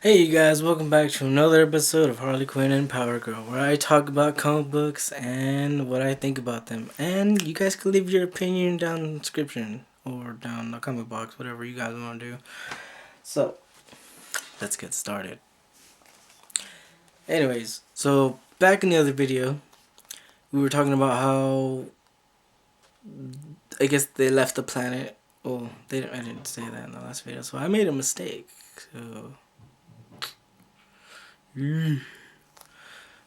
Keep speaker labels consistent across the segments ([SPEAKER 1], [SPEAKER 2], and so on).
[SPEAKER 1] Hey you guys, welcome back to another episode of Harley Quinn and Power Girl, where I talk about comic books and what I think about them. And you guys can leave your opinion down in the description or down the comment box, whatever you guys want to do. So, let's get started. Anyways, so back in the other video, we were talking about how I guess they left the planet. Well, I didn't say that in the last video, so I made a mistake. So,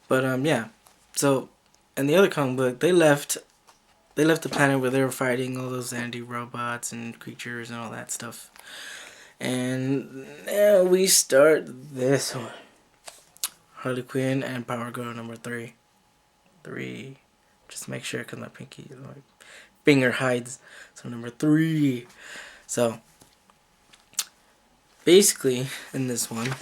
[SPEAKER 1] but yeah. So, in the other comic book, they left the planet where they were fighting all those anti-robots and creatures and all that stuff. And now we start this one. Harley Quinn and Power Girl number 3. 3. Just make sure because my finger hides. So number 3. So basically in this one,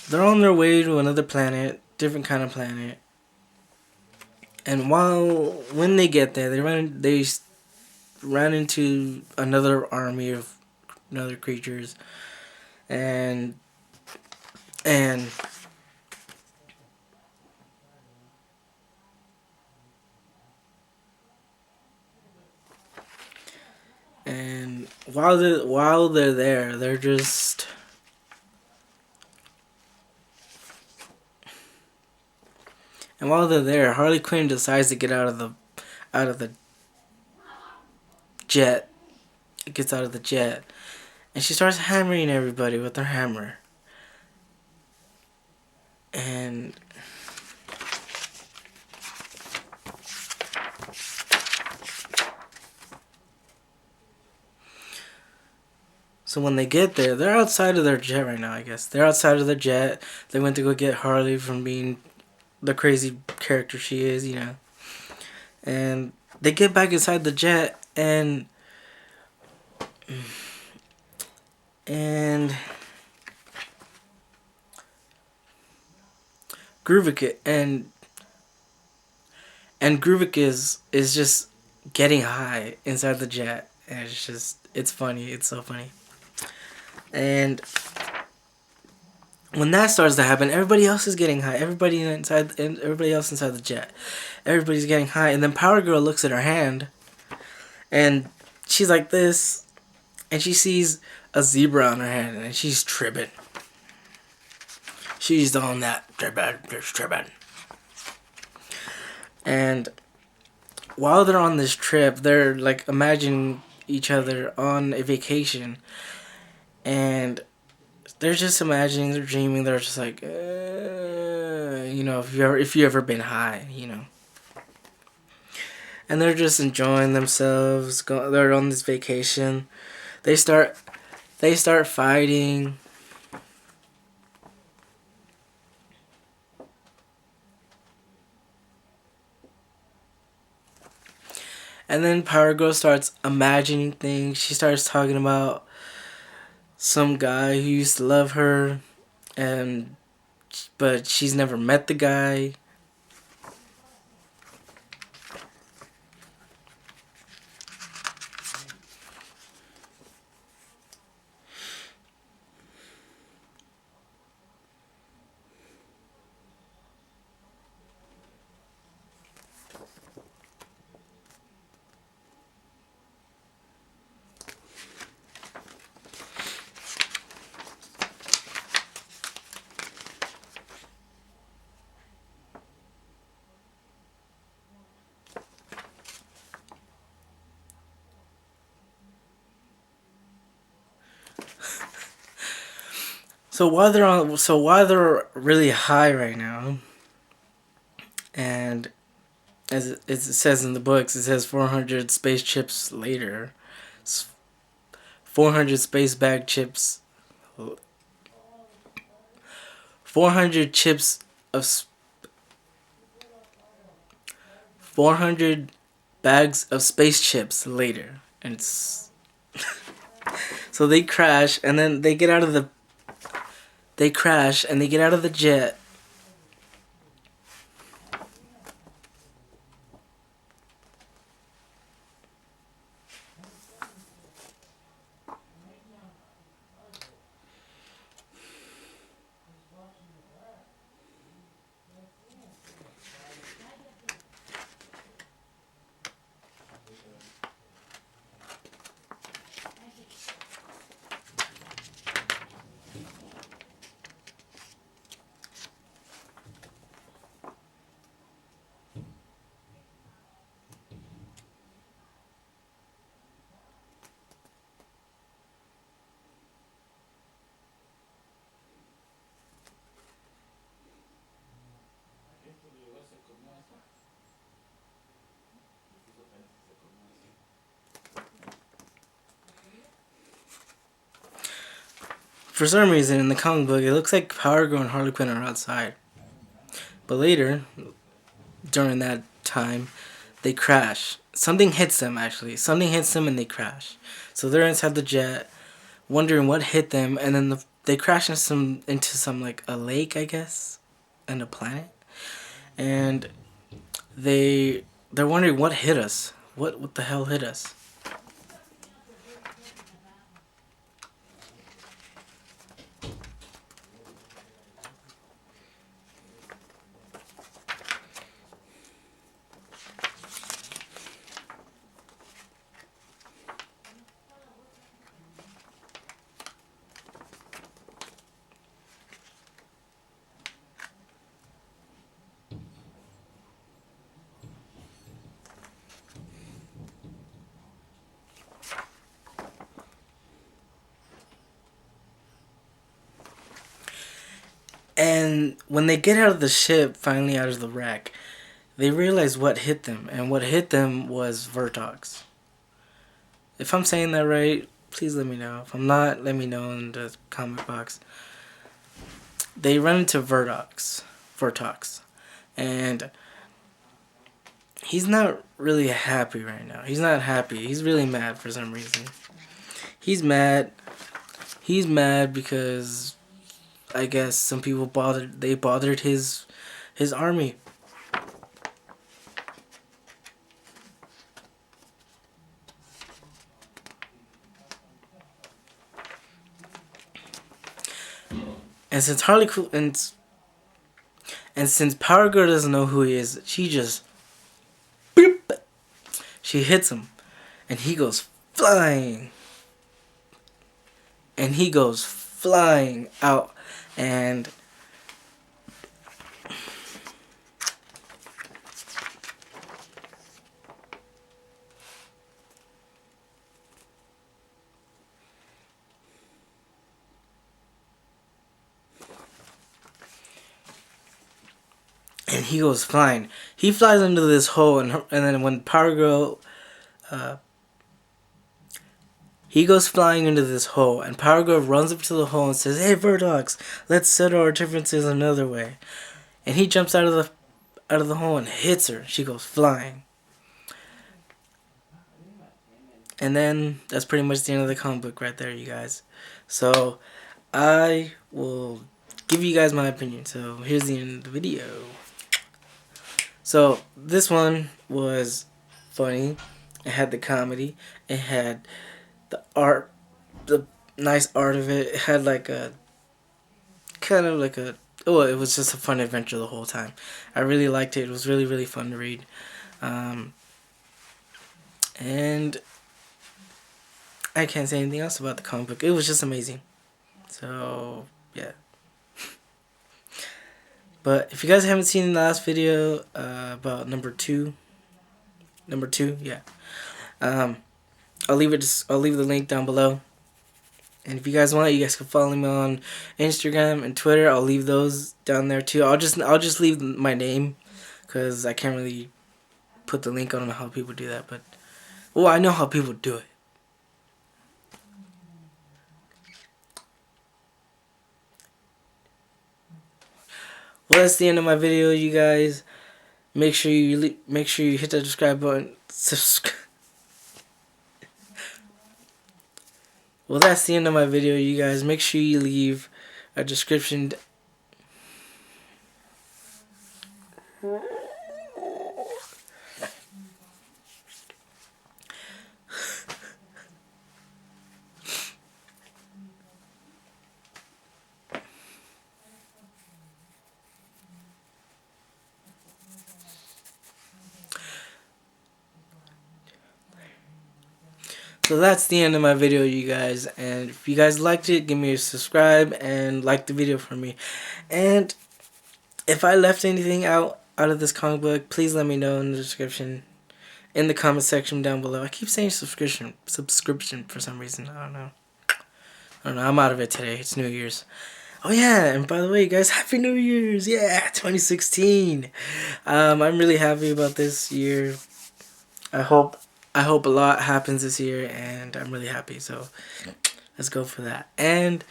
[SPEAKER 1] they're on their way to another planet, different kind of planet. And when they get there, they ran into another army of other creatures, and and and while they're there, they're just and while they're there, Harley Quinn decides to get out of the jet. Gets out of the jet, and she starts hammering everybody with her hammer. And so when they get there, they're outside of their jet right now, I guess. They're outside of their jet. They went to go get Harley from being the crazy character she is. And they get back inside the jet, and Gruvik and Gruvik is just getting high inside the jet, and it's funny. It's so funny. And when that starts to happen, everybody else is getting high. Everybody else inside the jet, everybody's getting high. And then Power Girl looks at her hand, and she's like this, and she sees a zebra on her hand, and she's tripping. She's on that tripping. And while they're on this trip, they're like imagining each other on a vacation, and they're just imagining, they're dreaming, they're just like, if you ever been high. And they're just enjoying themselves. They're on this vacation. They start fighting. And then Power Girl starts imagining things. She starts talking about some guy who used to love her, but she's never met the guy. So while they're really high right now, and as it says in the books, it says 400 space chips later. 400 space bag chips. 400 chips of 400 bags of space chips later, and it's so they crash, and then they crash and they get out of the jet. for some reason in the comic book, it looks like Power Girl and Harley Quinn are outside. But later, during that time, they crash. Something hits them, actually. Something hits them and they crash. So they're inside the jet, wondering what hit them, and then they crash into some like a lake, I guess, and a planet. And they're wondering what hit us. What the hell hit us? And when they get out of the ship, finally out of the wreck, they realize what hit them. And what hit them was Vertox. If I'm saying that right, please let me know. If I'm not, let me know in the comment box. They run into Vertox. And he's not really happy right now. He's not happy. He's really mad for some reason. He's mad. He's mad because I guess some people bothered his army. And since since Power Girl doesn't know who he is, she just boop, she hits him and he goes flying. And he goes flying out. And he goes flying. He flies into this hole, and then when Power Girl, he goes flying into this hole, and Power Girl runs up to the hole and says, "Hey, Vertox, let's settle our differences another way." And he jumps out of the hole and hits her. She goes flying. And then that's pretty much the end of the comic book right there, you guys. So I will give you guys my opinion. So here's the end of the video. So this one was funny. It had the comedy. It had the art, the nice art of it. It had like a kind of like a it was just a fun adventure the whole time. I really liked it. It was really, really fun to read. And I can't say anything else about the comic book. It was just amazing. So yeah. But if you guys haven't seen the last video about number two, yeah, I'll leave the link down below. And if you guys want, you guys can follow me on Instagram and Twitter. I'll leave those down there too. I'll just leave my name because I can't really put the link. I don't know how people do that, but well, I know how people do it. Well, that's the end of my video, you guys. Make sure you hit that subscribe button. Well, that's the end of my video, you guys. Make sure you leave a description. So that's the end of my video, you guys. And if you guys liked it, give me a subscribe and like the video for me. And if I left anything out of this comic book, please let me know in the description, in the comment section down below. I keep saying subscription for some reason. I don't know. I'm out of it today. It's New Year's. Oh yeah, and by the way, guys, Happy New Year's! Yeah, 2016. I'm really happy about this year. I hope a lot happens this year, and I'm really happy. So, Let's go for that. And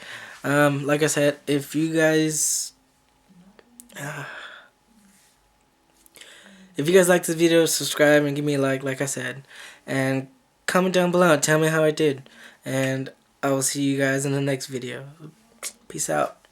[SPEAKER 1] like I said, if you guys like this video, subscribe and give me a like I said, and comment down below and tell me how I did. And I will see you guys in the next video. Peace out.